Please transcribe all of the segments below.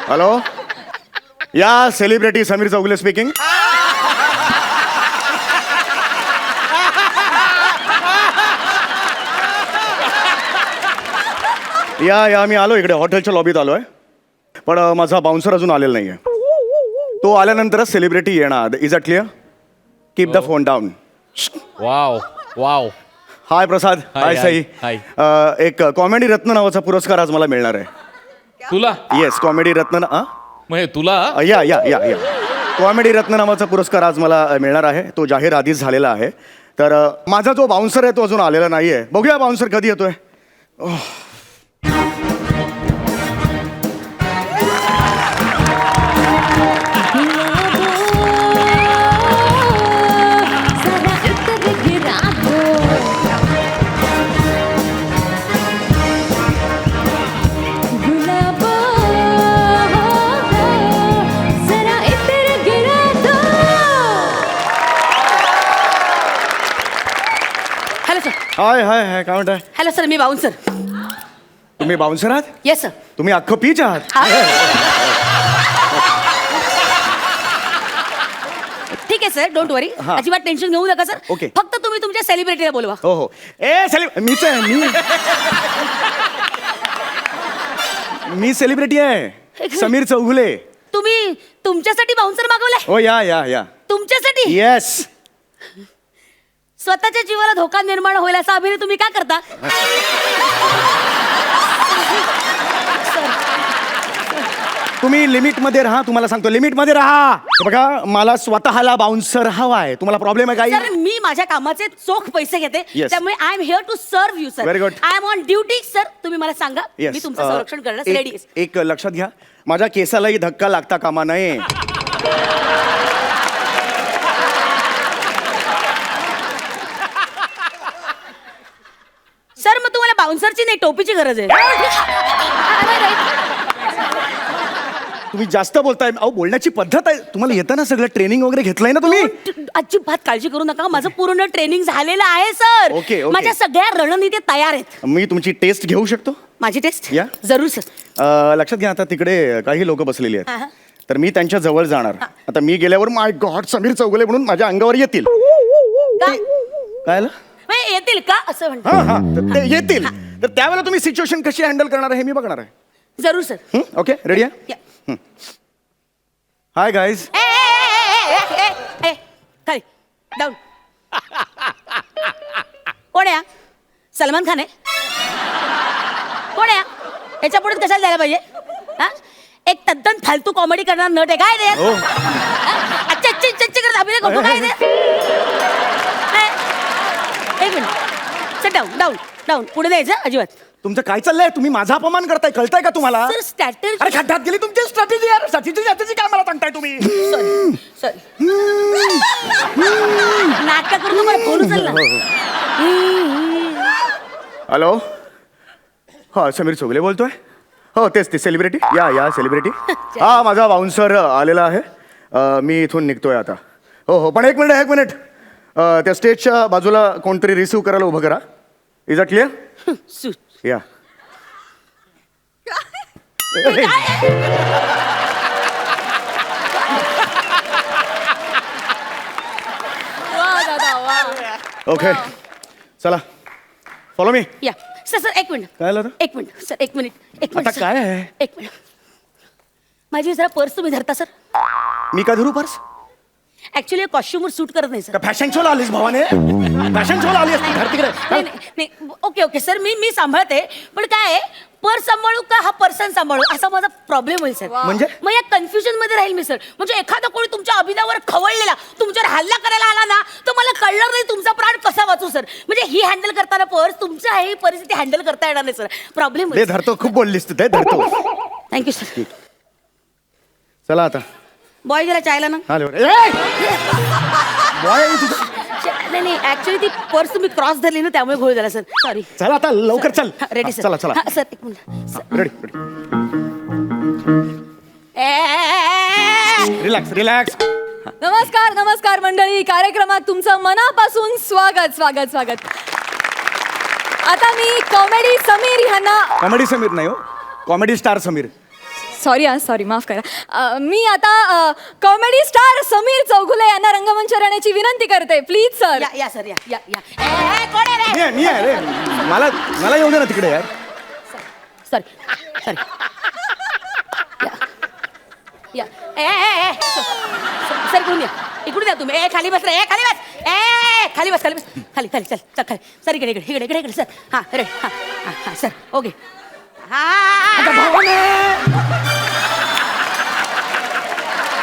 Hello, या celebrity Sameer Chougule speaking. या मी आलो इकडे, हॉटेलच्या लॉबीत आलोय, पण माझा बाउन्सर अजून आलेला नाहीये. तो आल्यानंतरच सेलिब्रिटी येणार. Is it clear? Keep the phone down. Wow wow. Hi Prasad. Hi Sai. Hi. एक कॉमेडी रत्न नावाचा पुरस्कार आज मला मिळणार आहे. तुला? येस, कॉमेडी रत्न. म्हणजे तुला? या या या या कॉमेडी रत्न नावाचा पुरस्कार आज मला मिळणार आहे. तो जाहीर आधीच झालेला आहे. तर माझा जो बाउन्सर आहे तो अजून आलेला नाहीये. बघूया बाउन्सर कधी येतोय. हाय हाय हाय, काय म्हणताय? हॅलो सर, मी बाउन्सर. तुम्ही बाउन्सर आहात? Yes sir. तुम्ही अख्खं पीच आहात? ठीक आहे सर, डोंट वरी. हा. अजिबात टेन्शन घेऊ नका सर. ओके. फक्त तुम्ही तुमच्या सेलिब्रिटीला बोलवा. हो हो. मीच आहे. मी सेलिब्रिटी आहे, समीर चौगुले. तुम्ही तुमच्यासाठी बाउन्सर मागवलाय? हो, या या या. तुमच्यासाठी? येस. स्वतःच्या जीवाला धोका निर्माण होईल असा अभिनय तुम्ही का करता? तुम्ही लिमिट मध्ये राहा. तुम्हाला सांगतो, लिमिट मध्ये राहा. बघा, मला स्वतःला बाउन्सर हवा आहे. तुम्हाला प्रॉब्लेम आहे सर, काही? मी माझ्या कामाचे चोख पैसे घेते. Yes. त्यामुळे I am here to serve you sir. Very good. I am on duty sir. तुम्ही मला सांगा, Yes. मी तुमचं संरक्षण करण्यास रेडी आहे. एक लक्षात घ्या, माझ्या केसालाही धक्का लागता कामा नये. सर, मग तुम्हाला बाउन्सरची नाही, टोपीची गरज आहे. तुम्ही जास्त बोलताय. अहो, बोलण्याची पद्धत आहे. तुम्हाला येतं ना सगळं, ट्रेनिंग वगैरे घेतलंय ना तुम्ही? अजिबात काळजी करू नका, माझं पूर्ण ट्रेनिंग झालेलं आहे सर. Okay, okay. माझ्या सगळ्या रणनीती तयार आहेत. मी तुमची टेस्ट घेऊ शकतो? माझी टेस्ट? या. जरूर सर. लक्षात घ्या, आता तिकडे काही लोक बसलेली हा, हा. आहेत, तर मी त्यांच्या जवळ जाणार. आता मी गेल्यावर माय गॉड समीर चौगुले म्हणून माझ्या अंगावर येतील. का? काय आलं? म्हणजे येतील का असं म्हणतो? हा हा, तर ते येतील. तर त्यावेळेला तुम्ही सिच्युएशन कशी हँडल करणार आहे हे मी बघणार आहे. जरूर सर. ओके, रेडी आहे? या. Hi guys. खाली डाऊन. कोण आहे? सलमान खान आहे? कोण आहे? याच्या पुढे कशाला द्यायला पाहिजे? हा? एक तद्दन फालतू कॉमेडी करणार नट आहे काय रे? अच्छा अच्छा अच्छा करत अभिनय करतो काय रे? एक minute. Sir, down down down. पुढे द्यायचं अजिबात. तुमचं काय चाललंय? तुम्ही माझा अपमान करताय, कळताय का तुम्हाला? Sir, strategy. अरे खड्ड्यात गेली तुमची स्ट्रॅटेजी यार. स्ट्रॅटेजी काय मला सांगताय तुम्ही? सॉरी. नाटक करून मला फोन उचलला. हॅलो, हा समीर चौगुले बोलतोय. हो, तेच ते सेलिब्रिटी. या सेलिब्रिटी. हा, माझा बाउन्सर आलेला आहे. मी इथून निघतोय आता. हो हो, पण एक मिनिट. त्या स्टेजच्या बाजूला कोणतरी रिसीव्ह करायला उभं करा. Is a clear? या. ओके, चला फॉलो मी. या सर. एक मिनिट. काय झालं? एक मिनिट सर. एक मिनिट आता काय आहे? एक मिनिट. माझी जरा पर्स तुम्ही धरता सर? मी का धरू पर्स? ऍक्च्युली कॉस्ट्युमवर सूट करत नाही सर. फॅशन शोला आलीस भावाने? फॅशन शोला आलीस घर तिकडे? नाही. ओके सर, मी सांभाळते. पण काय पर्स सांभाळू का हा पर्सन सांभाळू असा माझा प्रॉब्लेम होईल सर. म्हणजे? मग या कन्फ्युजन मध्ये राहील मी सर. म्हणजे एखादा कोणी तुमच्या अभिनयावर खवळलेला तुमच्यावर हल्ला करायला आला ना, तर मला कळणार नाही तुमचा प्राण कसा वाचू सर. म्हणजे ही हँडल करताना पर्स, तुमच्या ही परिस्थिती हँडल करता येणार नाही सर. प्रॉब्लेम ते धरतो. खूप बोललीस तू. ते धरतो. Thank you sir. चला आता. बॉय जरा चायला ना. नाही ऍक्च्युली ती पर्स तुम्ही क्रॉस धरली ना, त्यामुळे घोळ झाला सर. सॉरी. चला आता लवकर चल. Ready sir. चला चला सर एक मिनिट. रेडी. रिलॅक्स. नमस्कार नमस्कार मंडळी, कार्यक्रमात तुमचं मनापासून स्वागत स्वागत स्वागत. आता मी कॉमेडी समीर ह्यांना, कॉमेडी समीर नाही हो, कॉमेडी स्टार समीर. सॉरी माफ करा. मी आता कॉमेडी स्टार समीर चौगुले यांना रंगमंचावर येण्याची विनंती करते. Please sir. या सर या या या. कोण आहे रे? मी आहे रे. मला येऊ दे ना तिकडे यार. सॉरी या ए सर इकडून या तुम्ही. खाली बस रे. खाली बस. खाली बस खाली चल खाली. सर इकडे सर. हां रे. हां सर ओके.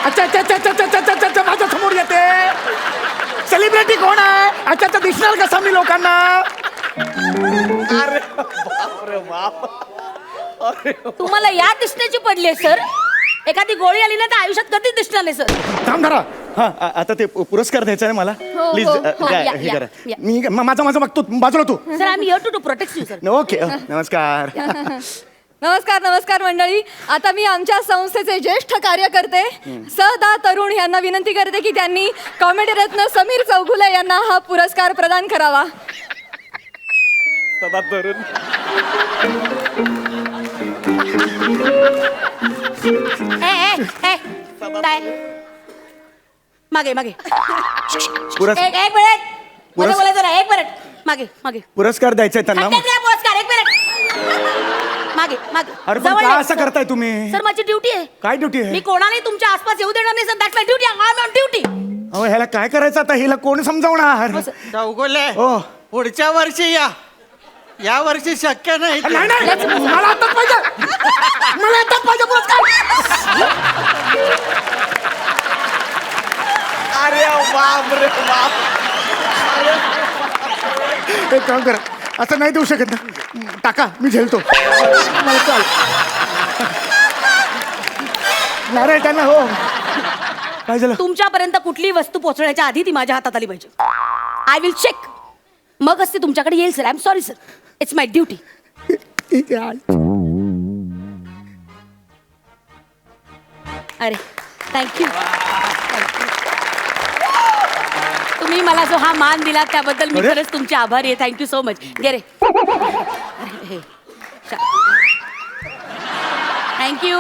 अच्छा माझ्या समोर येते. सेलिब्रिटी कोण आहे? अच्छा दिसणार कसा मी लोकांना? अरे बाप. तुम्हाला या दिसण्याची पडली आहे सर. एखादी गोळी आली ना तर आयुष्यात कधीच दिसणार नाही सर. थांब धरा. हा आता ते पुरस्कार द्यायचा आहे मला. हो, प्लीज हो, या, हे या, करा. या. मी माझं बघतो. बाजूला तू. Sir I am here to protect you sir. Okay नमस्कार. नमस्कार नमस्कार मंडळी. आता मी आमच्या संस्थेचे ज्येष्ठ कार्यकर्ते सदा तरुण यांना विनंती करते की त्यांनी कॉमेडी रत्न समीर चौगुले यांना हा पुरस्कार प्रदान करावा. सदा तरुण. काय मागे पुरस्कार एक मिनिट बोलायचं ना. एक मिनिट मागे पुरस्कार द्यायचा आहे त्यांना. पुरस्कार. एक मिनिट मागे अरे पण जवळ काय ये. असं करताय तुम्ही? सर माझी ड्युटी आहे. काय ड्युटी आहे? मी कोणालाही तुमच्या आसपास येऊ देणार नाही sir. That's my duty. I am on duty. अहो ह्याला काय करायचं आता? हिला कोण समजावणार? चौगुले हो. पुढच्या वर्षी या वर्षी शक्य नाही. नाही मला आताच पाहिजे पुरस्कार. अरे बाप रे बाप. एक काम करा, असं नाही देऊ शकत ना. टाका, मी झेलतो. मला चाल. नाही त्यांना. हो काय झालं? तुमच्यापर्यंत कुठलीही वस्तू पोहोचण्याच्या आधी ती माझ्या हातात आली पाहिजे. I will check. मग असते तुमच्याकडे येईल sir. I am sorry sir. It's my duty. अरे थँक्यू. तुम्ही मला जो हा मान दिला त्याबद्दल मी अरे. खरंच तुमचे आभारी आहे. Thank you so much. गे रे. थँक्यू.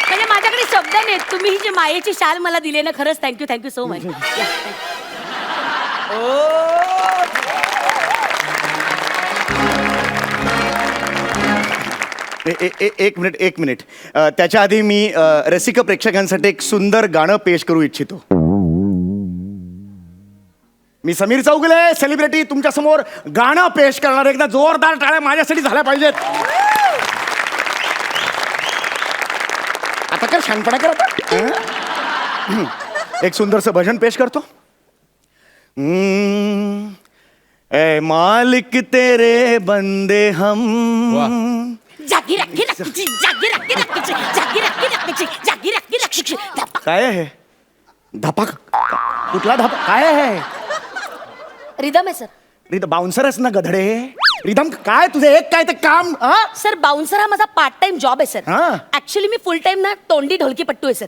म्हणजे माझ्याकडे शब्द नाहीत. तुम्ही ही जी मायेची शाल मला दिली ना, खरंच थँक्यू सो मच. एक मिनिट. त्याच्या आधी मी रसिक प्रेक्षकांसाठी एक सुंदर गाणं पेश करू इच्छितो. मी समीर चौगुले सेलिब्रिटी तुमच्या समोर गाणं पेश करणार. एकदा जोरदार टाळ्या माझ्यासाठी झाल्या पाहिजेत. आता काय शानपणा करत. एक सुंदरसं भजन पेश करतो. ए मालिक तेरे बंदे हम. जागी रखी रखी जागी रखी रखी जागी रखी रखी जागी रखी रखी. काय आहे? धपाक. कुठला धपाक? काय आहे? रिदम आहे सर. रिदम बाउन्सरच ना गधडे. रिदम काय तुझे एक काय ते काम? सर बाउन्सर हा माझा पार्ट टाइम जॉब आहे सर. हा. ऍक्च्युली मी फुल टाइम ना तोंडी ढोलकी पट्टू आहे सर.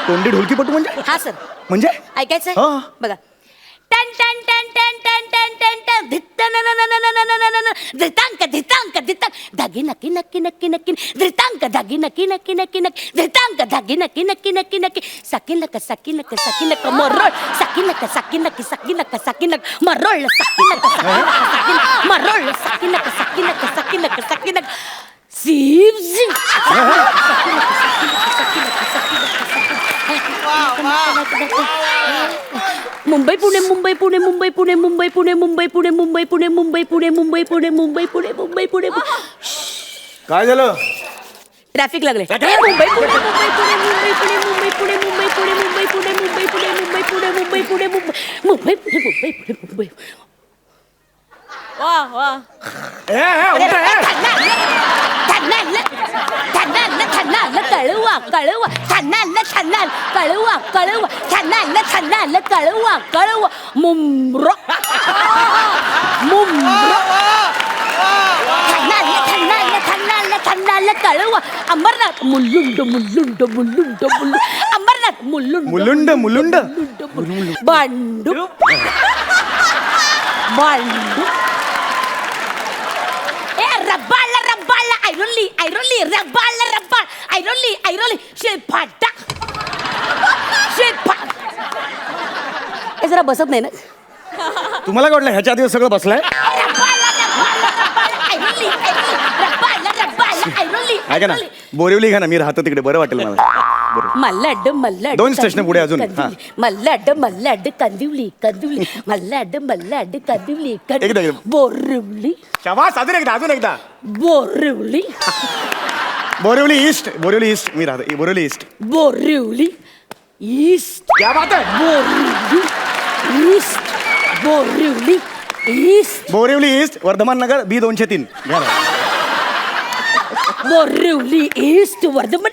तोंडी ढोलकीपटू म्हणजे? हा सर. म्हणजे ऐकायचंय हा. बघा. टन टन टन टन टन टन टन टन धित्तन न न न न न न न न धितांक धितांक धितांक धागी नक्की नक्की नक्की नक्की धितांक धागी नक्की नक्की नक्की नक्की धितांक धागी नक्की नक्की नक्की नक्की साकिनक साकिनक साकिनक मरोळ साकिनक साकिनक साकिनक साकिनक मरोळ साकिनक साकिनक मरोळ साकिनक साकिनक साकिनक साकिनक सीव सीव मुंबई पुणे मुंबई पुणे मुंबई पुणे मुंबई पुणे मुंबई पुणे मुंबई पुणे मुंबई पुणे मुंबई पुणे मुंबई पुणे मुंबई पुणे. काय झालं? ट्रॅफिक लागले. मुंबई पुणे मुंबई पुणे मुंबई पुणे मुंबई पुणे मुंबई पुणे मुंबई पुणे मुंबई पुणे मुंबई पुणे मुंबई पुणे मुंबई पुणे मुंबई पुणे मुंबई. वा वा. कळवा कळवा छानाला छानाल कळवा कळवा छानाला छानाल कळवा कळवा मुंब्रो मुंब्रो छानाला छानाल छानाल छानाल रब्बाला कळवा अंबरनाथ मुल्लुंड मुल्लुंड मुल्लुंड मुल्लुंड अंबरनाथ मुल्लुंड मुलुंड मुलुंड बांडू बांडू ए रब्बाला ऐरोली रब्बाला ऐरोली शेफाटा हे जरा बसत नाही ना तुम्हाला काय वाटलं ह्याच्या आधी सगळं बसलाय ऐका ना बोरिवली घ्या ना मी राहतो तिकडे बरं वाटेल मला बरं. मल्लाड दोन स्टेशन पुढे अजून, हा. मल्लाड कंदिवली मल्लाड कंदिवली एकदा. बोरिवली शाबास अजून एकदा बोरिवली बोरिवली ईस्ट मी राहतो बोरिवली ईस्ट बोरिवली ईस्ट क्या बात आहे बोरिवली ईस्ट बोरिवली ईस्ट वर्धमान नगर B203 घ्या ना. बोरिवली ईस्ट वर्धमान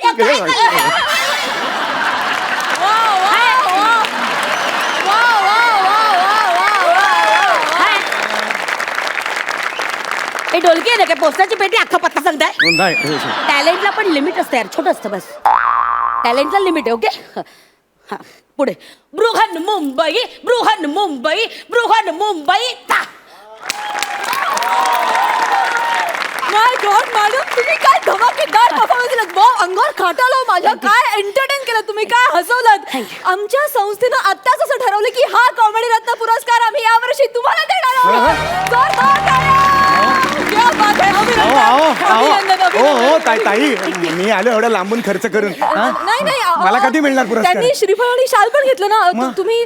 हे ढोलकी आहे ना काय पोस्टाची पेटी अख्खा पत्ता सांगताय नाही टॅलेंटला पण लिमिट असतं यार छोटं असतं बस टॅलेंटला लिमिट आहे ओके हा पुढे बृहन मुंबई ता माय गॉड मॅडम तुम्ही काय धमाकेदार परफॉर्मन्स दिलात भाऊ अंगावर खाटालो माझ्या काय एंटरटेन केलं तुम्ही काय हसवलात आमच्या संस्थेनं आत्ताच असं ठरवलं की हा कॉमेडी रत्न पुरस्कार आम्ही यावर्षी तुम्हाला देणार आहोत जोरदार टाळ्या! क्या बात आहे! अभिनंदन, अभिनंदन. ताई मी आलो एवढं लांबून खर्च करून हा? नाही मला कधी मिळणार पुरस्कार? त्यांनी श्रीफळ आणि शाल पण घेतलं ना तुम्ही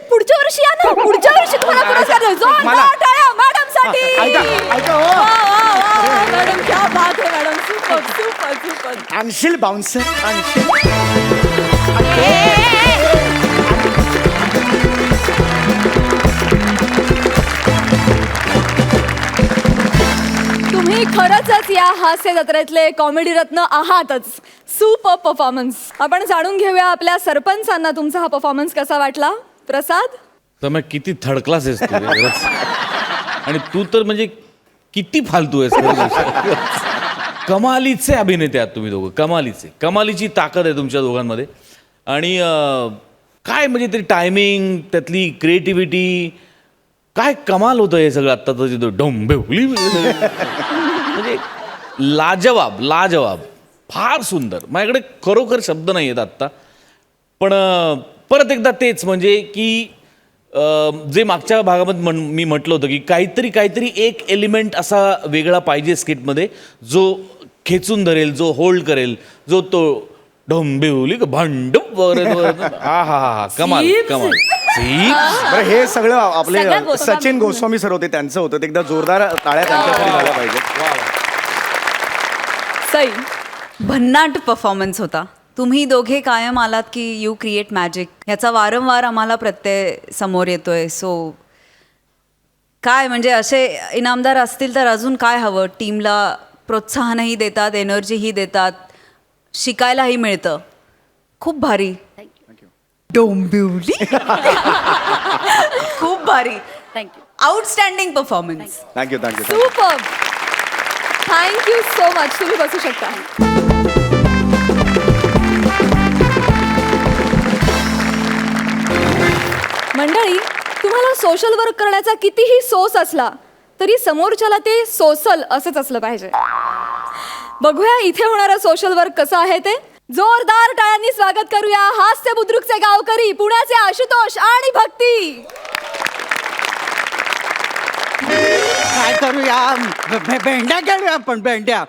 पुढच्या वर्षी या ना पुढच्या वर्षी तुम्हाला पुरस्कार देऊ. जोरदार टाळ्या मॅडम साठी ऐका हो मॅडम क्या बात है मॅडम सुपर आणशील बाउन्सर आणशील तुम्ही खरंच या हास्य जत्रेतले कॉमेडी रत्न आहातच सुपर परफॉर्मन्स आपण जाणून घेऊया आपल्या सरपंचांना तुमचा हा परफॉर्मन्स कसा वाटला प्रसाद तर मग किती थर्ड क्लास आहेस तू खरंच. आणि तू तर म्हणजे किती फालतू आहेस खरंच. कमालीचे अभिनेते आहात तुम्ही दोघं कमालीची ताकद आहे तुमच्या दोघांमध्ये आणि काय म्हणजे तरी टायमिंग त्यातली क्रिएटिव्हिटी काय कमाल होतं हे सगळं आत्ताचं जे डोंबिवली म्हणजे लाजवाब फार सुंदर माझ्याकडे खरोखर शब्द नाही आहेत आत्ता पण परत एकदा तेच म्हणजे की जे मागच्या भागामध्ये मी म्हटलं होतं की काहीतरी एक एलिमेंट असा वेगळा पाहिजे स्किटमध्ये जो खेचून धरेल जो होल्ड करेल जो तो डोंबिवली भांड वगैरे हा कमाल बरं हे सगळं आपले सगळं गोस्वामी सचिन गोस्वामी सर होते त्यांचं होतं ते एकदा जोरदार टाळ्या त्यांच्यासाठी झाल्या पाहिजे सई भन्नाट परफॉर्मन्स होता तुम्ही दोघे कायम आलात की यू क्रिएट मॅजिक ह्याचा वारंवार आम्हाला प्रत्यय समोर येतोय सो काय म्हणजे असे इनामदार असतील तर अजून काय हवं टीमला प्रोत्साहनही देतात एनर्जीही देतात शिकायलाही मिळतं खूप भारी डोंबिवली खूप भारी thank you outstanding performance thank you super thank you so much तुम्ही बसू शकता मंडळी तुम्हाला सोशल वर्क करण्याचा कितीही सोस असला तरी समोरच्याला ते सोसल असंच असलं पाहिजे बघूया इथे होणारं सोशल वर्क कसं आहे ते जोरदार टाळ्यांनी स्वागत करूया हास्य बुद्रुकचे गावकरी पुण्याचे आशुतोष आणि भक्ती काय करूया भेंड्या खेळूया आपण भेंड्या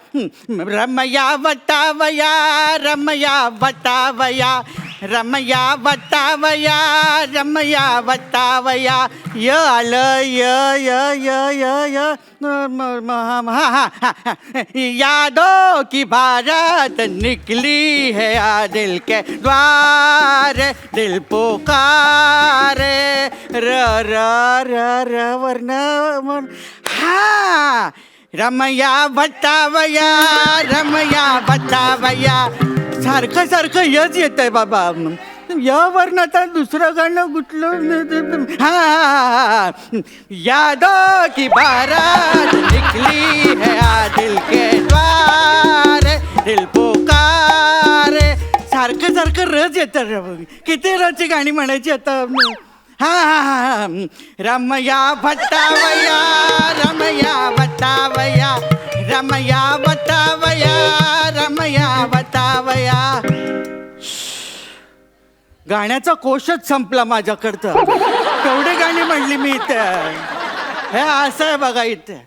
रमया वटावया रमया वटावया य आलं य यादों की बारात निकली है आ दिल के द्वार दिल पुकारे र वर्ण हा रमया बतावया सारखं यच येत आहे बाबा यावरनं आता दुसरं गाणं कुठलं हा यादों की बारात निकली है आ दिल के द्वार दिल पुकारे सारखं सारखं रज येतं किती रची गाणी म्हणायची आता हा हा हा रमया भट्टावया रमया भट्टावया रमया भट्टावया रमया भट्टावया गाण्याचा कोशच संपला माझ्याकडचा केवढी गाणी म्हणली मी इथे हे असं आहे बघा इथे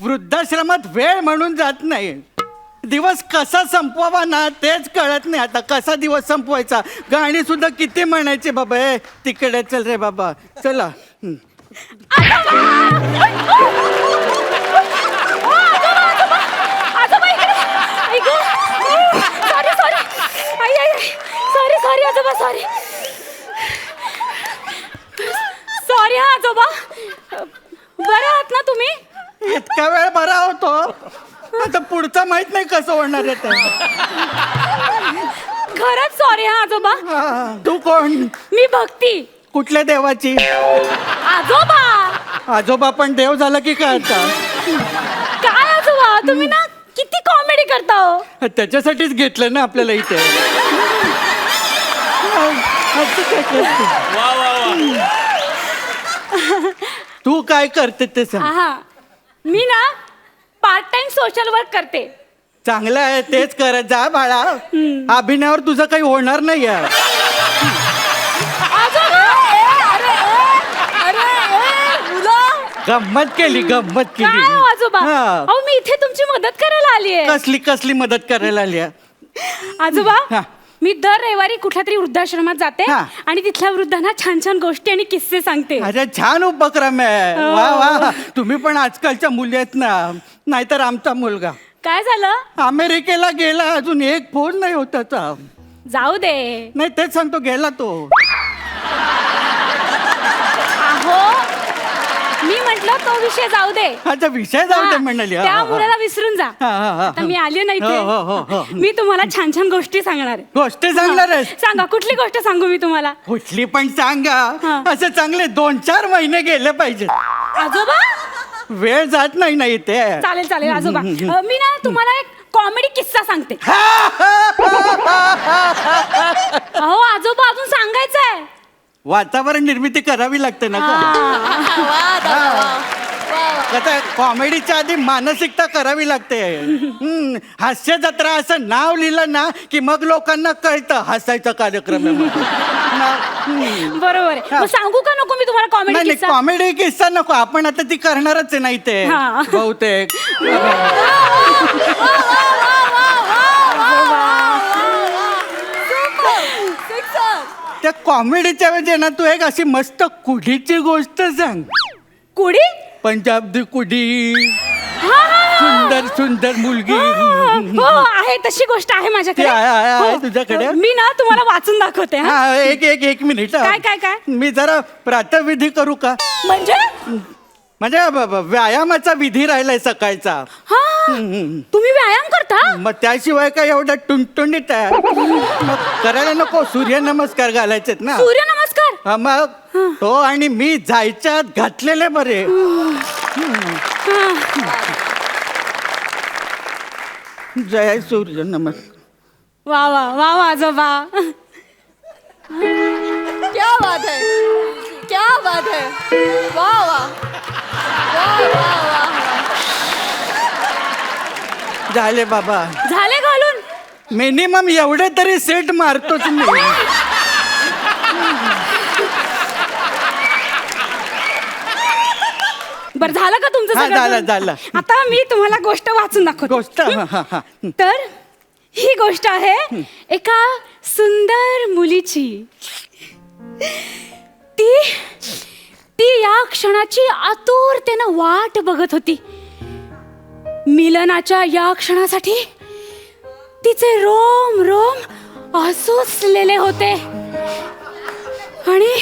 वृद्धाश्रमात वेळ म्हणून जात नाही दिवस कसा संपवावा ना तेच कळत नाही आता कसा दिवस संपवायचा गाणी सुद्धा किती म्हणायचे बाबा हे तिकडे चल रे बाबा चला सॉरी आजोबा सॉरी सॉरी हा आजोबा बरं आहात ना तुम्ही इतका वेळ बरा होतो आता पुढचं माहित नाही कसं होणार आहे ते. खरंच सॉरी हा आजोबा हा, तू कोण मी भक्ती कुठल्या देवाची आजोबा आजोबा पण देव झाला की काय आता काय आजोबा तुम्ही ना किती कॉमेडी करता हो त्याच्यासाठीच घेतलं ना आपल्याला इथे असं काय करते? वा वा वा तू काय करते ते सांग हा मी ना पार्ट टाइम सोशल वर्क करते चांगलं आहे तेच करत जा बाळा अभिनयावर तुझं काही होणार नाही आहे आजोबा गंमत केली गंमत काय हो केली आजोबा हा. अहो मी इथे तुमची मदत करायला आली आहे कसली कसली मदत करायला आली आहे? आजोबा हा. मी दर रविवारी कुठल्या तरी वृद्धाश्रमात जाते हा. आणि तिथल्या वृद्धांना छान छान गोष्टी आणि किस्से सांगते अरे छान उपक्रम आहे हो. वा वा तुम्ही पण आजकालच्या मुली आहेत ना नाहीतर आमचा मुलगा काय झालं अमेरिकेला गेला अजून एक फोन नाही होत त्याचा जाऊ दे नाही तेच सांगतो गेला तो अहो मी म्हंटल तो विषय जाऊ दे अच्छा विषय जाऊ दे हा, म्हणाली हा, त्या हा, मुलाला विसरून जा हा, हा, हा. आता मी आली ना हो, हो, हो, हो. इथे मी तुम्हाला छान छान गोष्टी सांगणार आहे. गोष्टी सांगणार आहेस सांगा कुठली गोष्ट सांगू मी तुम्हाला कुठली पण सांगा हा. असे चांगले 2-4 महिने गेले पाहिजे आजोबा वेळ जात नाही ना इथे चालेल चालेल आजोबा मी ना तुम्हाला एक कॉमेडी किस्सा सांगते अहो आजोबा अजून सांगायचं आहे वातावरण निर्मिती करावी लागते ना कसं कॉमेडीच्या आधी मानसिकता करावी लागते हास्य जत्रा असं नाव लिहिलं ना की मग लोकांना कळतं हसायचा कार्यक्रम आहे म्हणून. बरोबर आहे मग सांगू का नको मी तुम्हाला कॉमेडी नाही किस्सा कॉमेडी किस्सा नको आपण आता ती करणारच आहे नाही ते हा. बहुतेक त्या कॉमेडीच्या वेळी ना तू एक अशी मस्त कुडीची गोष्ट सांग कुडी पंजाबची कुडी हा, हा, हा. सुंदर सुंदर मुलगी हो आहे तशी गोष्ट आहे माझ्याकडे ती आहे हो. तुझ्याकडे? मी ना तुम्हाला वाचून दाखवते हा. हा एक मिनिट हा. काय, काय, काय? मी जरा प्रातःविधी करू का म्हणजे म्हणजे व्यायामाचा विधी राहिलाय सकाळचा हा तुम्ही व्यायाम करता मग त्याशिवाय काय एवढं टुणटुणीत आहे मग करायला नको सूर्यनमस्कार घालायचेत ना सूर्य नमस्कार हा, मग तो आणि मी जायच्या आत घातलेले बरे जय सूर्य नमस्कार वा वा वा वा आजोबा क्या बात है क्या बात है वाह वाह वाह वाह वाह झाले बाबा झाले घालून मिनिमम एवढे तरी सेट मारतोच मी बर झालं का तुमचं हा, सगळं झालं, करून? झालं. आता मी तुम्हाला गोष्ट वाचून दाखवते गोष्ट हा, हा, हा. तर ही गोष्ट आहे एका सुंदर मुलीची ती ती या क्षणाची आतुरतेनं वाट बघत होती मिलनाच्या या क्षणासाठी तिचे रोम रोम आसुसलेले होते आणि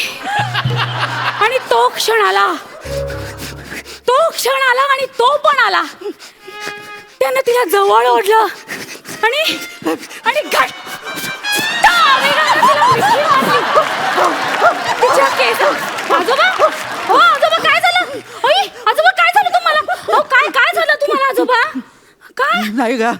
तो क्षण आला आणि तो पण आला त्यानं तिला जवळ ओढलं आणि घट्ट तिच्या केस. आजोबा हो आजोबा काय झालं? ओय आजोबा काय झालं तुम्हाला? अहो काय काय झालं तुम्हाला आजोबा? काय? नाही का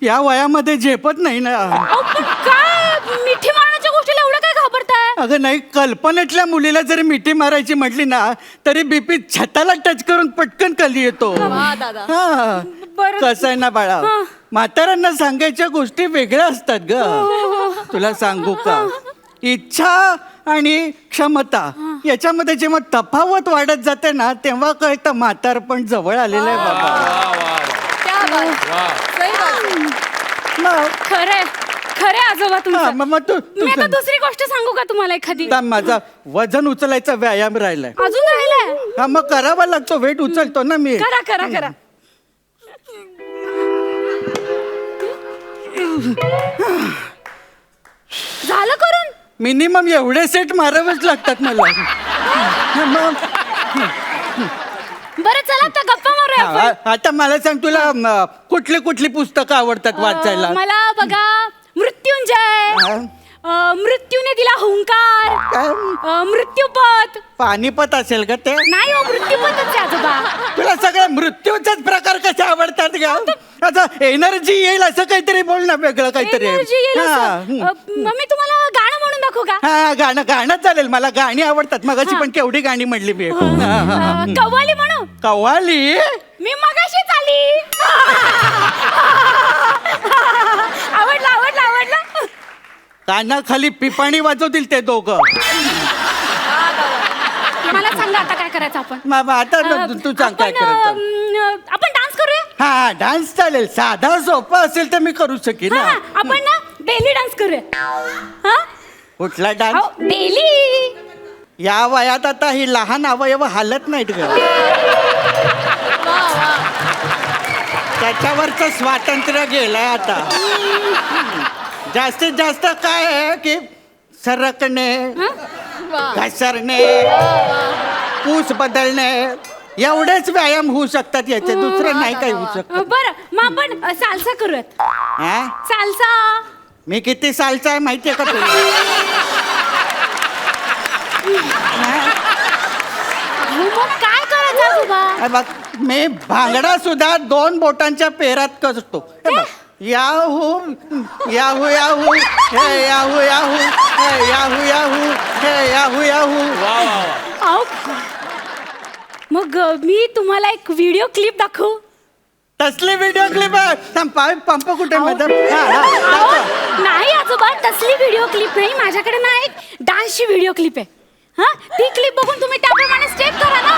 या वयामध्ये झेपत नाही ना. अहो, पण काय मिठी मारण्याच्या गोष्टीला एवढं काय घाबरताय? अगं नाही, कल्पनेतल्या मुलीला जरी मिठी मारायची म्हटली ना तरी बीपी छताला टच करून पटकन खाली येतो. वा दादा. हा. बरं. कसं आहे ना बाळा, हा. म्हाताऱ्यांना सांगायच्या गोष्टी वेगळ्या असतात ग. तुला सांगू का, इच्छा आणि क्षमता याच्यामध्ये जेव्हा तफावत वाढत जाते ना तेव्हा कळतं म्हातारपण जवळ आलेलं आहे बाबा. क्या बात. सही बात. मग खरंय खरंय आजोबा हा, तुमचं. मग तू मी आता दुसरी गोष्ट सांगू का तुम्हाला एखादी? आता माझा वजन उचलायचा व्यायाम राहिलाय. अजून राहिलाय? हा मग करावा लागतो, वेट उचलतो ना मी. करा करा करा. झालं करून? मिनिमम एवढे सेट मारावेच लागतात मला. मग बरं चला आता गप्पा मारूया आपण. आता मला सांग, तुला कुठली कुठली पुस्तकं आवडतात वाचायला? मला बघा मृत्युंजय, मृत्यूने दिला हुंकार, काय? मृत्यूपथ. पानिपत असेल का ते? नाही हो मृत्यूपथच आहे आजोबा. तुला सगळ्या मृत्यूचेच प्रकार कसे आवडतात का? आता एनर्जी येईल असं काहीतरी बोल ना, वेगळं काहीतरी. Energy येईल हा, असं. मग मी तुम्हाला गाणं म्हणून दाखवू का? हा, गाणं गाणं चालेल, मला गाणी आवडतात. मगाची पण केवढी गाणी म्हणली मी. कव्वाली म्हणू? कव्वाली? मी मगाशीच आली. आवडलं आवडलं आवडलं. कानाखाली पिपाणी वाजवतील ते दोघं. मला सांगा आता काय करायचं आपण? आता तू सांग काय करायचं. आपण डान्स करूया. हा, डान्स चालेल. साधा सोपा असेल तर मी करू शकेन हा, ना. आपण ना डेली डान्स करूया. हा? कुठला डान्स? डेली. या वयात आता ही लहान अवयव हालत नाहीत ग. त्याच्यावरचं स्वातंत्र्य गेलंय आता. जास्तीत जास्त काय आहे की सरकणे, घसरणे, पूस बदलणे एवढेच व्यायाम होऊ शकतात याचे, दुसरं नाही काही होऊ शकत. बरं मग आपण साल्सा करूयात. हा? साल्सा. मी किती सालचा आहे माहितीये का तुला? मग काय करायचं आजोबा? हे बघ, मी भांगडा सुद्धा 2 बोटांच्या पेरात करतो. हे बघ, याहू याहू याहू हे याहू याहू हे याहू याहू हे याहू याहू. अहो, मग मी तुम्हाला एक व्हिडिओ क्लिप दाखवू? तसली व्हिडिओ क्लिप आहे? पंप कुठे मॅडम? अहो, नाही आजोबा तसली व्हिडिओ क्लिप नाही. माझ्याकडे ना एक डान्सची व्हिडिओ क्लिप आहे. हा ती क्लिप बघून तुम्ही त्याप्रमाणे स्टेप करा ना.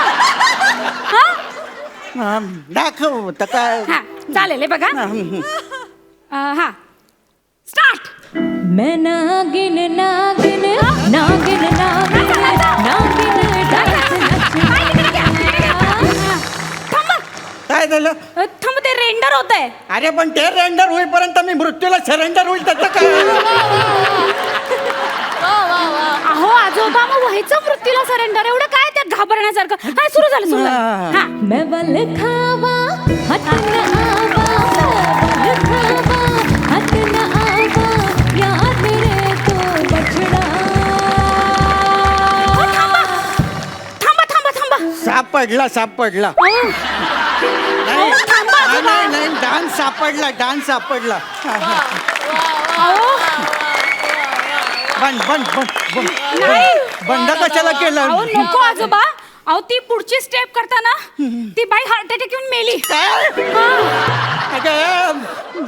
हा दाखव तर काय. हा चालेल हे बघा. हा स्टार्ट. मैं नागिन नागिन नागिन नागिन नागिन डांस थांबा काय झालं? थांब ते रेंडर होत आहे. अरे पण ते रेंडर होईपर्यंत मी मृत्यूला सरेंडर होईल त्याचं काय? अहो आजोबा मग व्हायचं मृत्यूला सरेंडर, एवढं काय त्यात घाबरण्यासारखं? हा सुरू झालं सुरू झालं. हा मैं बल खावा हट न आवा बल खावा हट न आवा याद रे तो बछड़ा. थांबा थांबा थांबा थांबा. सापडला सापडला. नाही नाही नाही, डान्स सापडला, डान्स सापडला. अहो बंद बंद बंद बंद नाही. बंद कशाला केलं? अहो नको आजोबा. अहो ती पुढची स्टेप करताना ती बाई हार्ट अटॅक येऊन मेली. काय? हा. अगं,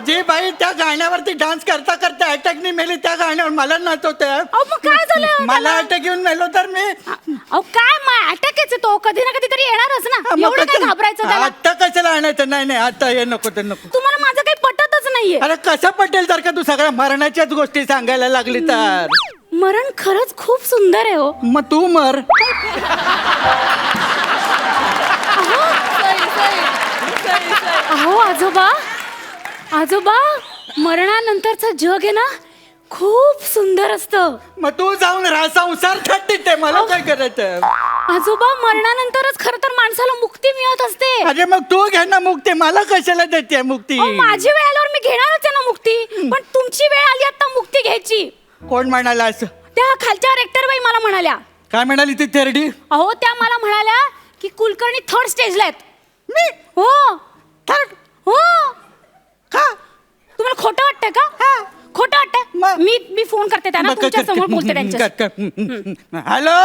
जी बाई त्या गाण्यावरती डान्स करता करता अटॅक नाही मेली, त्या गाण्यावर मला नाचवते. अहो मग काय झालं मला त्याला? अटॅक येऊन मेलो तर मी. अहो काय मग अटॅक यायचं तो कधी ना कधी तरी येणारच ना. एवढं काय घाबरायचं त्याला? आता कशाला आणायचं? नाही नाही, आता हे नको ते नको. तुम्हाला माझं काही पटतच नाहीये. अरे कसं पटेल जर का तू सगळ्या मरणाच्याच गोष्टी सांगायला लागली तर? मरण खरंच खूप सुंदर आहे हो. मग तू मर. अहो आजोबा आजोबा मरणानंतरचं जग आहे ना खूप सुंदर असतं. मग तू जाऊन राहा, संसार थट्टी ते मला काय करायचं? आजोबा मरणानंतरच खरं तर माणसाला मुक्ती मिळत असते. अरे मग तू घे ना मुक्ती, मला कशाला देते मुक्ती? अहो, माझी वेळ आल्यावर मी घेणारच आहे ना मुक्ती. पण तुमची वेळ आली आता मुक्ती घ्यायची. कोण म्हणाला असं? त्या खालच्या रेक्टर बाई मला म्हणाल्या. काय म्हणाली ती थेरडी? अहो त्या मला म्हणाल्या की कुलकर्णी थर्ड स्टेजला आहेत. मी हो थर्ड हो. का? तुम्हाला खोटं वाटतंय का? खोटं वाटतंय? मग- मी फोन करते त्यांना, तुमच्या समोर बोलते त्यांच्या. हॅलो.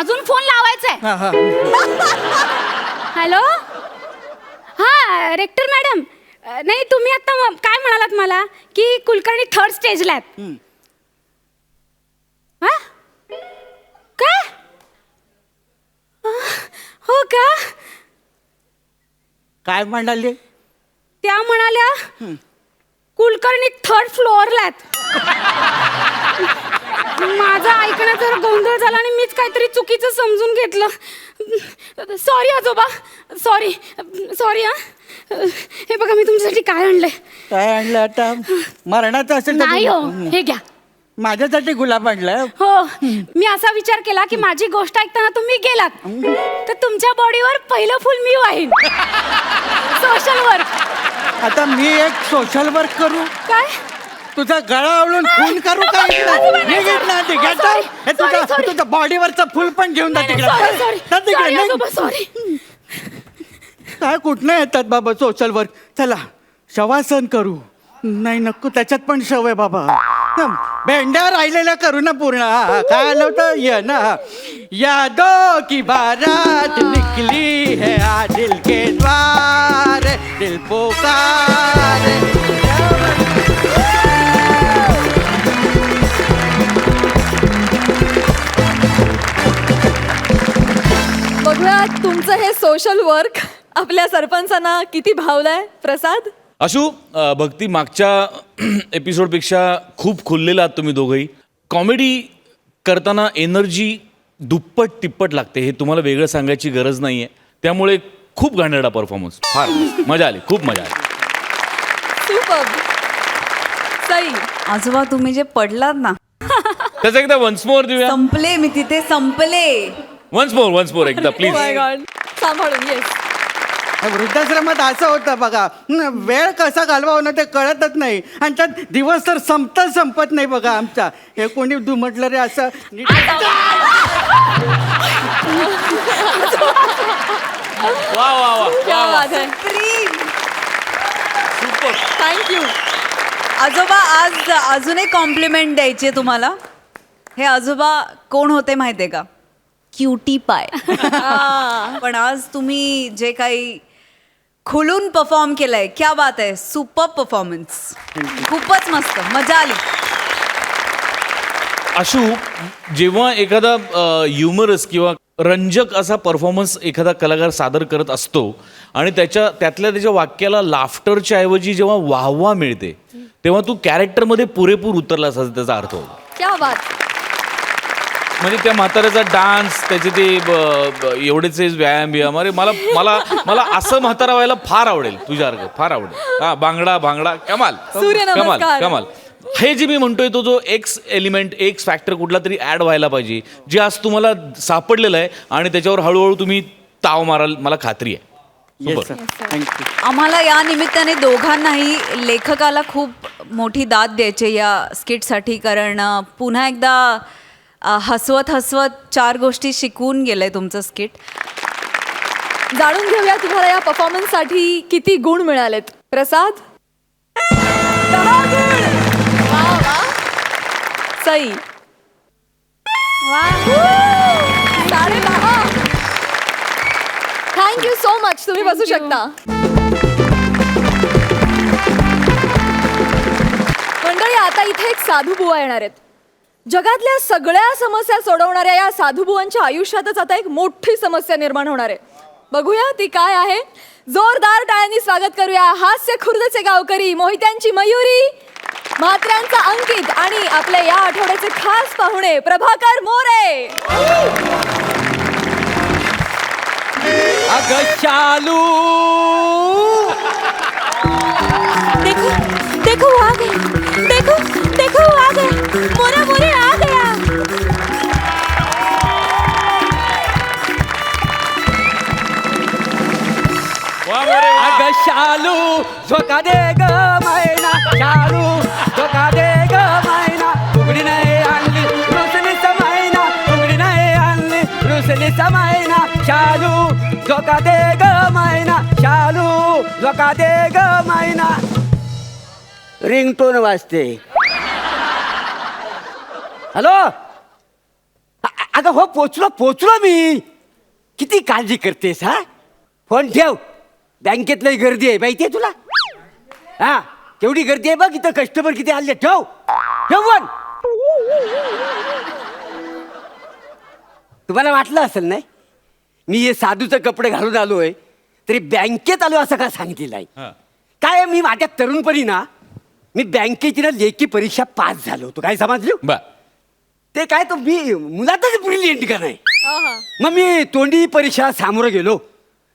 अजून फोन लावायचाय. हा, हा. हॅलो. हा रेक्टर मॅडम, नाही तुम्ही आता काय म्हणालात मला की कुलकर्णी थर्ड स्टेजला आहेत. हा? काय? हो का? काय म्हणाली? त्या म्हणाल्या कुलकर्णी थर्ड फ्लोअरला आहेत. माझा ऐकण्यात जरा गोंधळ झाला आणि मीच काहीतरी चुकीचं समजून घेतलं. सॉरी आजोबा, सॉरी सॉरी. हा हे बघा मी तुमच्यासाठी काय आणलंय. काय आणलं आता? मरणाचं असेल तर नाही हो, हे घ्या. माझ्यासाठी गुलाब आणलाय. हो, मी असा विचार केला की माझी गोष्ट ऐकताना तुम्ही गेलात तर तुमच्या बॉडीवर पहिलं फुल मी वाहीन. Social work. आता मी एक सोशल वर्क करू? काय? तुझा गळा आवळून खून करू का? तुझ्या बॉडीवरचं फुल पण घेऊन जा तिकडे. जा तिकडे. सॉरी. काय कुठनं येतात बाबा सोशल वर्क? चला शवासन करू. नाही नको, त्याच्यात पण शव आहे बाबा. भेंड्या राहिलेल्या करू ना पूर्ण. काय आलं होतं? ये ना. यादों की बारात निकली है आज दिल के द्वार, दिल पुकार. बघूया तुमचं हे सोशल वर्क आपल्या सरपंचांना किती भावलंय. प्रसाद. आशू, भक्ती, मागच्या एपिसोडपेक्षा खूप खुललेला आहात तुम्ही दोघंही. कॉमेडी करताना एनर्जी दुप्पट तिप्पट लागते, हे तुम्हाला वेगळं सांगायची गरज नाही आहे. त्यामुळे खूप घाणेरडा परफॉर्मन्स. फार मजा आली, खूप मजा आली. सुपर. सई. आजोबा तुम्ही जे पडलात ना, त्याचं एकदा वन्स मोर देऊया. संपले मी तिथे, संपले. वन्स मोर एकदा प्लीज. My God. सांभाळून. येस. वृद्धाश्रमात असं होतं बघा, वेळ कसा घालवावं ना ते कळतच नाही. आणि त्यात दिवस तर संपत नाही बघा आमचा. हे कोणी म्हटलं रे असं? वा वा वा. क्या बात है. थँक्यू. आजोबा आज अजून एक कॉम्प्लिमेंट द्यायची आहे तुम्हाला. हे आजोबा कोण होते माहितीये का? क्युटी पाय. पण आज तुम्ही जे काही खुलून परफॉर्म केलंय, क्या बात आहे. Super performance. खूपच मस्त, मजा आली. आशू, जेव्हा एखादा ह्युमरस किंवा रंजक असा परफॉर्मन्स एखादा कलाकार सादर करत असतो आणि त्याच्या वाक्याला लाफ्टरच्या ऐवजी जेव्हा वाहवा मिळते तेव्हा तू कॅरेक्टरमध्ये पुरेपूर उतरलास असा त्याचा अर्थ होतो. क्या बात. म्हणजे त्या म्हाताऱ्याचा डान्स, त्याचे ते एवढेच व्यायाम. अरे मला मला मला असं म्हातारा व्हायला फार आवडेल तुझ्यासारखं, फार आवडेल. हा, बांगडा कमाल. सूर्यनमस्कार. कमाल. हे जे मी म्हणतोय तो जो एक्स एलिमेंट, एक्स फॅक्टर कुठला तरी ऍड व्हायला पाहिजे, जे आज तुम्हाला सापडलेलं आहे आणि त्याच्यावर हळूहळू तुम्ही ताव माराल, मला खात्री आहे. Yes thank you. आम्हाला या निमित्ताने दोघांनाही लेखकाला खूप मोठी दाद द्यायची या स्किटसाठी, कारण पुन्हा एकदा हसवत 4 गोष्टी शिकवून गेलंय तुमचं स्किट. जाणून घेऊया तुम्हाला या परफॉर्मन्ससाठी किती गुण मिळालेत. प्रसाद. 10 गुण. वा वा. सई. वा. 10.5. Thank you so much. तुम्ही बसू शकता. मंडळी, आता इथे एक साधू बुवा येणार आहेत. जगातल्या सगळ्या समस्या सोडवणाऱ्या या साधू बुवांच्या आयुष्यातच आता एक मोठी समस्या निर्माण होणार आहे. बघूया ती काय आहे. जोरदार टाळ्यांनी स्वागत करूया हास्य खुर्दचे गावकरी, मोहित्यांची मयुरी, म्हात्र्यांचा अंकित आणि आपल्या या आठवड्याचे खास पाहुणे प्रभाकर मोरे. अगं शालू, देखो देखो वो आ गए. देखो वो आ गए. मोरे आ गया. अगं शालू, झोका दे ग मैना. शालू, झोका दे ग मैना. उघडी नाही असली समायना शालू धोका दे ग मायना शालू धोका दे ग मायना. रिंगटोन वाजते. हॅलो. अगं हो पोचलो मी. किती काळजी करतेस हा. फोन ठेव. बँकेत लई गर्दी आहे माहितीये तुला. हा केवढी गर्दी आहे बघ इथं. कस्टमर किती आले. ठेव फोन. तुम्हाला वाटलं असेल नाही मी हे साधूचे कपडे घालून आलोय तरी बँकेत आलो असं का सांगितलं आहे. काय मी माझ्या तरुणपणी ना मी बँकेची ना लेखी परीक्षा पास झालो होतो. काय समजलं. बर. ते काय तो मी मुलातच ब्रिलियंट का नाही. मग मी तोंडी परीक्षा सामोरं गेलो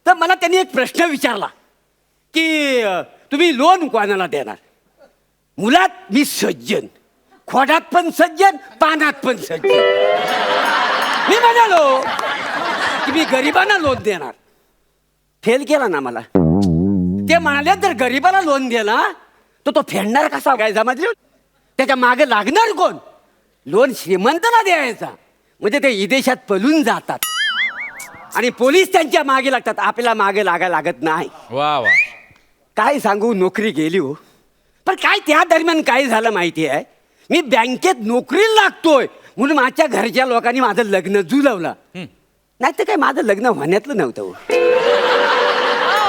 तर मला त्यांनी एक प्रश्न विचारला की तुम्ही लोन कोणाला देणार. मुलात मी सज्जन, खोडात पण सज्जन, पानात पण सज्जन. मी म्हणालो की मी गरिबांना लोन देणार. फेल केला ना मला. ते म्हणाले जर गरिबाला लोन दिला तर तो फेडणार कसा. काय समजलं. त्याच्या मागे लागणार कोण. लोन श्रीमंताला द्यायचा म्हणजे ते विदेशात पळून जातात आणि पोलीस त्यांच्या मागे लागतात. आपल्याला मागे लागायला लागत नाही. वा वा. काय सांगू नोकरी गेली हो. पण काय त्या दरम्यान काय झालं माहिती आहे. मी बँकेत नोकरीला लागतोय म्हणून माझ्या घरच्या लोकांनी माझं लग्न जुळवलं. नाही तर काय माझं लग्न होण्यातलं नव्हतं हो.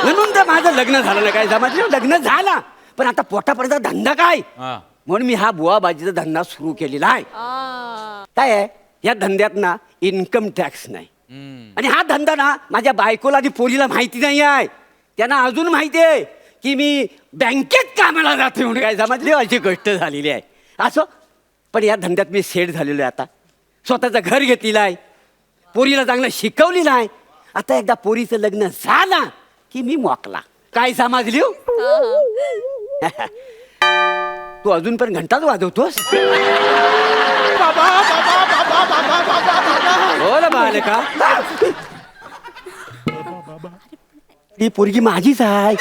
म्हणून तर माझं लग्न झालं नाही. काय समजलं. लग्न झाला पण आता पोटापर्यंत धंदा काय. म्हणून मी हा बुवाबाजीचा धंदा सुरू केलेला आहे. काय आहे या धंद्यात ना इन्कम टॅक्स नाही. आणि हा धंदा ना माझ्या बायकोला आणि पोरीला माहिती नाही आहे. त्यांना अजून माहिती आहे की मी बँकेत कामाला जाते म्हणून. काय समजले अशी गोष्ट झालेली आहे. असो पण या धंद्यात मी सेट झालेलो आहे. आता स्वतःचं घर घेतलेलं आहे. पोरीला चांगलं शिकवलेलं आहे. आता एकदा पोरीचं लग्न झालं की मी मोकला. काय समजली हो? तू अजून पण घंटाच वाजवतोस. हो ना बालका. ती पोरगी माझीच आहे.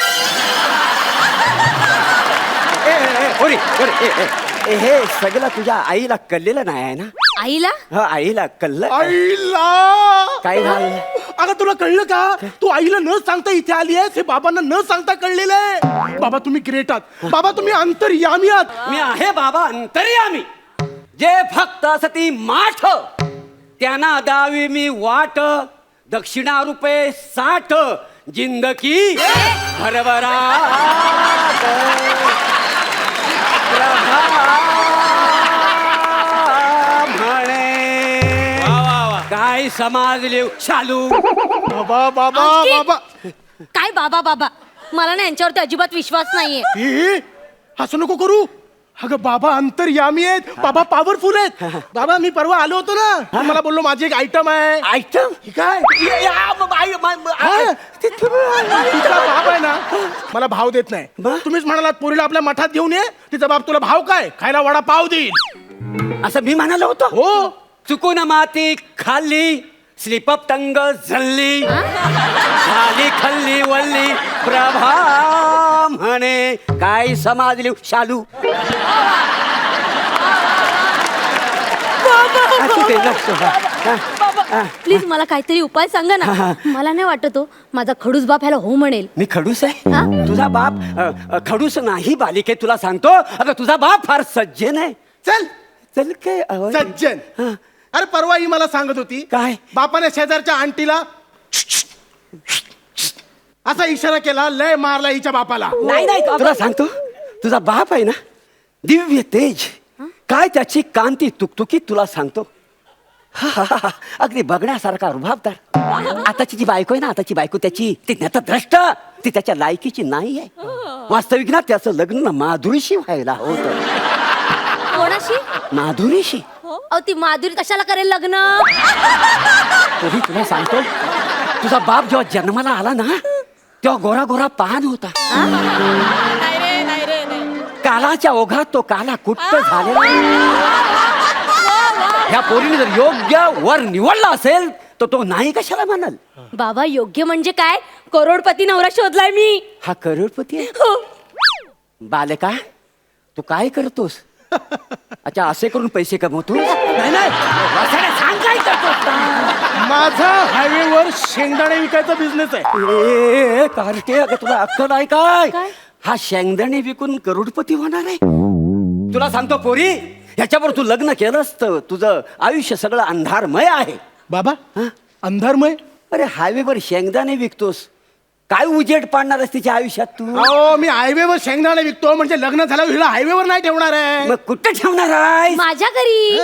हे सगळं तुझ्या आईला कळलेलं नाही आहे ना. आईला हा आईला कळलं. आईला काय झालं. अगं तुला कळलं का. तू आईला न सांगता इथे आली आहेस हे बाबांना न सांगता कळलेलं आहे. बाबा तुम्ही ग्रेट आहात. बाबा तुम्ही अंतर्यामी आहात. मी आहे बाबा अंतर्यामी. जे फक्त सती माठ त्यांना दावी मी वाट. दक्षिणा रुपये 60 जिंदगी भरभराट. म्हणे काय समाजले शालू. बाबा बाबा बाबा. काय बाबा बाबा. मला ना यांच्यावरती अजिबात विश्वास नाहीये. ए, असं नको करू. अगं बाबा अंतर्यामी आहेत. बाबा पॉवरफुल आहेत. बाबा मी परवा आलो होतो ना मला बोललो माझी एक आयटम आहे. आयटम काय तिचा बाप आहे ना मला भाव देत नाही. तुम्हीच म्हणालात पोरीला आपल्या मठात घेऊन ये. तिचा बाप तुला भाव काय खायला वडा पाव देईल असं मी म्हणालो होतो. हो. चुकून माती खाल्ली स्लिपअप टंग झल्ली खाली खल्ली वल्ली प्रभा म्हणे काय समाजली शालू. प्लीज मला काहीतरी उपाय सांगा ना. मला नाही वाटत हो माझा खडूस बाप ह्याला हो म्हणेल. मी खडूस आहे. तुझा बाप खडूस नाही बालिके. तुला सांगतो अगं तुझा बाप फार सज्जन आहे. चल चल काय सज्जन. अरे परवा ही मला सांगत होती काय बापाने शेजारच्या आंटीला असा इशारा केला लय मारला हिच्या बापाला. नाही नाही तुला सांगतो तुझा बाप आहे ना दिव्य तेज. काय त्याची कांती तुकतुकीत तुला सांगतो. अगदी बघण्यासारखा रुबाबदार. आताची जी बायको आहे ना आताची बायको त्याची ती नतद्रष्ट. ती त्याच्या लायकीची नाही आहे. वास्तविक ना त्याचं लग्न ना माधुरीशी व्हायला होतं. कोणाशी. माधुरीशी. अहो ती माधुरी कशाला करेल लग्न. तरी तुला सांगतो तुझा बाप जेव्हा जन्माला आला ना तेव्हा गोरा गोरा पान होता. कालाच्या ओघात तो काला कुट्ट झालेला. ह्या पोरीने जर योग्य वर निवडला असेल तर तो नाही कशाला म्हणाल. बाबा योग्य म्हणजे काय. करोडपती नवरा शोधलाय मी. हा करोडपती आहे. हो. बालका तू काय करतोस. अच्छा असे करून पैसे कमवतो. नाही नाही सांग काय करतोस. माझा हायवेवर शेंगदाणे विकायचा बिझनेस आहे. ए कार्टे, अगं तुला अक्कल आहे काय? हा शेंगदाणे विकून करोडपती होणार आहे. तुला सांगतो पोरी, ह्याच्यावर तू लग्न केलंस तर तुझं आयुष्य सगळं अंधारमय आहे. बाबा अंधारमय. अरे हायवेवर शेंगदाणे विकतोस, काय उजेड पाडणार आहेस तिच्या आयुष्यात तू? अहो मी हायवेवर शेंगदाणे विकतो म्हणजे लग्न झाल्यावर हिला हायवेवर नाही ठेवणार आहे. मग कुठे ठेवणार आहे? माझ्या घरी.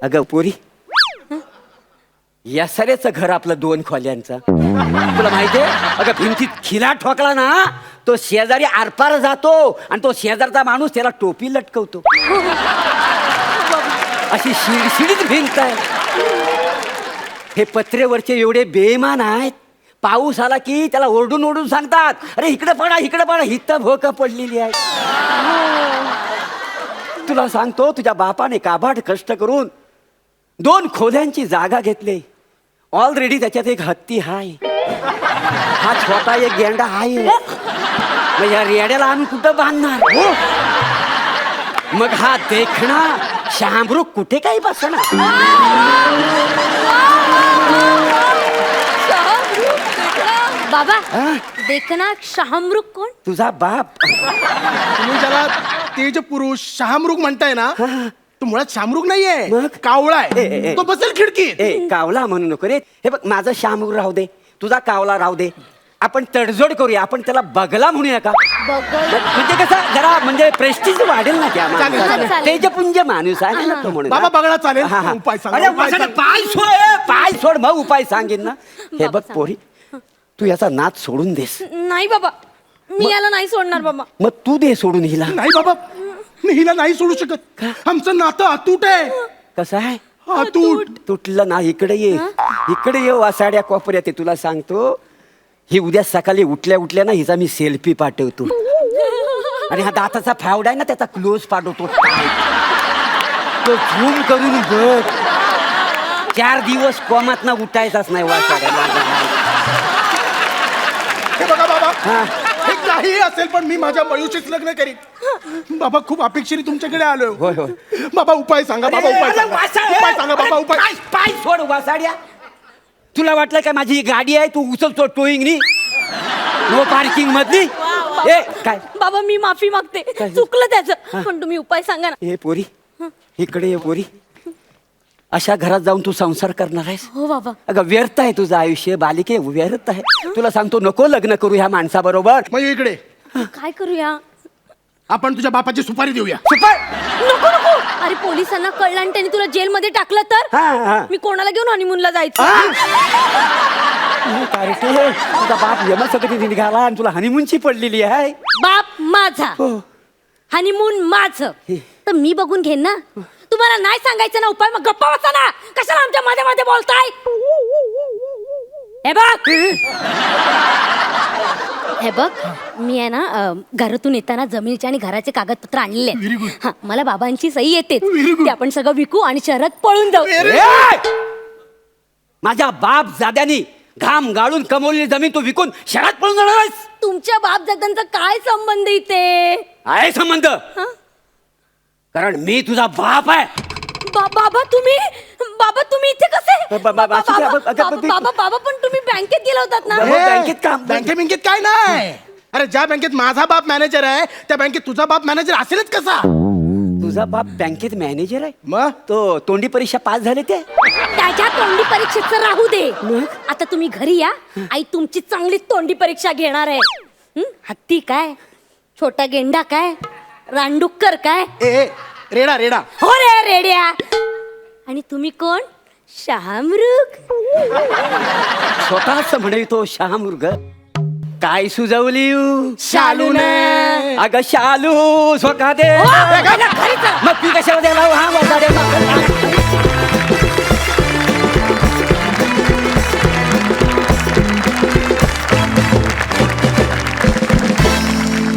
अगं पोरी, या सरेचं घर आपलं 2 खोल्यांचं. तुला माहितीये? अगं भिंतीत खिला ठोकला ना, तो शेजारी आरपार जातो आणि तो शेजारचा माणूस त्याला टोपी लटकवतो. अशी शिडशिडीत भिंत आहे. हे पत्रेवरचे एवढे बेईमान आहेत, पाऊस आला की त्याला ओरडून ओरडून सांगतात, अरे इकडे पडा इकडे पडा, हित भोक पडलेली आहे. तुला सांगतो, तुझ्या बापाने काबाड कष्ट करून 2 खोल्यांची जागा घेतली. ऑलरेडी त्याच्यात एक हत्ती हाय, हा छोटा एक गेंडा आहे. मग या रेड्याला आम्ही कुठं बांधणार? मग हा देखणा शामरूख कुठे काही बसणार? बाबा देखना शहामृग कोण? तुझा बाप. तुम्ही ज्याला तेज पुरुष शहामृग म्हणताय ना, तो मुळात शामरुग नाहीये, मग? कावळा ए, ए, आहे. ए. तो बसेल खिडकीत. ए कावला म्हणू नको रे. हे बघ, माझं शामरूग राहू दे, तुझा कावला राहू दे. आपण तडजोड करूया, आपण त्याला बगला म्हणूया का? म्हणजे कसं जरा म्हणजे प्रेस्टिज वाढेल ना त्या चालेल, चालेल. माणसाला. तेजपुंज माणूस आहे ना तो म्हणून. बाबा बघला चालेल. हा, हा. उपाय सांगा, अरे, उपाय वसाडा, सांगा. पाय सोड मग उपाय सांगेन ना. हे बघ पोरी, तू याचा नाच सोडून देस. नाही बाबा, मी याला नाही सोडणार बाबा. मग तू दे सोडून हिला. नाही बाबा, मी हिला नाही सोडू शकत. आमचं नातं अतूट आहे. कसं आहे? अतूट. तुटलं ना, इकडे ये, इकडे ये. वासाड्या कोपऱ्यात आहे. तुला सांगतो, ही उद्या सकाळी उठल्या उठल्या ना हिचा मी सेल्फी पाठवतो. आणि हा दाताचा फावडा आहे ना, त्याचा क्लोज पाठवतो. तो झूम करून बघ. 4 दिवस कोमात ना उठायचाच नाही वासाड्या. हे बघा बाबा, हा. हे काही असेल पण मी माझ्या मयुशीच लग्न करीन. बाबा खूप अपेक्षेने तुमच्याकडे आलोय. होय होय. बाबा उपाय सांगा, बाबा उपाय अरे, सांगा. वासाड्या. उपाय सांगा बाबा, उपाय. पाय सोड वासाड्या. तुला वाटलं काय माझी ही गाडी आहे, तू उचलतो टोईंग नी नो पार्किंग मधली? ए काय बाबा मी माफी मागते, चुकलं त्याचं. पण तुम्ही उपाय सांगा ना. हे पोरी, इकडे ये पोरी. अशा घरात जाऊन तू संसार करणार आहेस? हो बाबा. अगं व्यर्थ आहे तुझं आयुष्य बालिके, व्यर्थ आहे. तुला सांगतो, नको लग्न करू ह्या माणसाबरोबर. मयू इकडे. काय करूया? आपण तुझ्या बापाची सुपारी देऊया. सुपर. नको नको. अरे पोलिसांना कळलं आणि त्यांनी तुला जेलमध्ये टाकलं तर? हा, हा. मी कोणाला घेऊन हनीमूनला जायचं? कार्टे, तुझा बाप यमसकटी निघाला आणि तुला हनीमूनची पडलेली आहे. बाप माझा, हनीमून माझं, तर मी बघून घेईन ना. तुम्हाला नाही सांगायचं ना उपाय, मग गप्पा बसा ना. कशाला आमच्या मध्ये मध्ये बोलताय? हे बघ, हे बघ, मी आहे ना घरातून येताना जमिनीचे आणि घराचे कागदपत्र आणलेले आहेत. हा, मला बाबांची सही येते. ते आपण सगळं विकू आणि शहरात पळून जाऊ. ए! माझ्या बाप जाद्यानी घाम गाळून कमवलेली जमीन तू विकून शहरात पळून जाणार आहेस? तुमच्या बापदादांचा काय संबंध इथे? आहे संबंध. कारण मी तुझा बाप आहे. बाबा तुम्ही इथे कसे? बाबा पण तुम्ही बँकेत गेला होतात ना? बँकेत काम. बँकेत काय नाही. अरे ज्या बँकेत माझा बाप मॅनेजर आहे, त्या बँकेत तुझा बाप मॅनेजर असेलच कसा? तुझा बाप बँकेत मॅनेजर आहे? मग तो तोंडी परीक्षा पास झाले ते? त्याच्या तोंडी परीक्षेचं राहू दे. आता तुम्ही घरी या, आई तुमची चांगली तोंडी परीक्षा घेणार आहे. हत्ती काय, छोटा गेंडा काय, रानडुक्कर काय? ए रेडा रेडा. हो रे रेड्या. आणि तुम्ही कोण? शहामृग. स्वतःच म्हणे तो शहामृग. काय सुजवली शालूने. अगं शालू स्वतः दे. हो, घरी जा. मग ती कशाला द्यायला? हा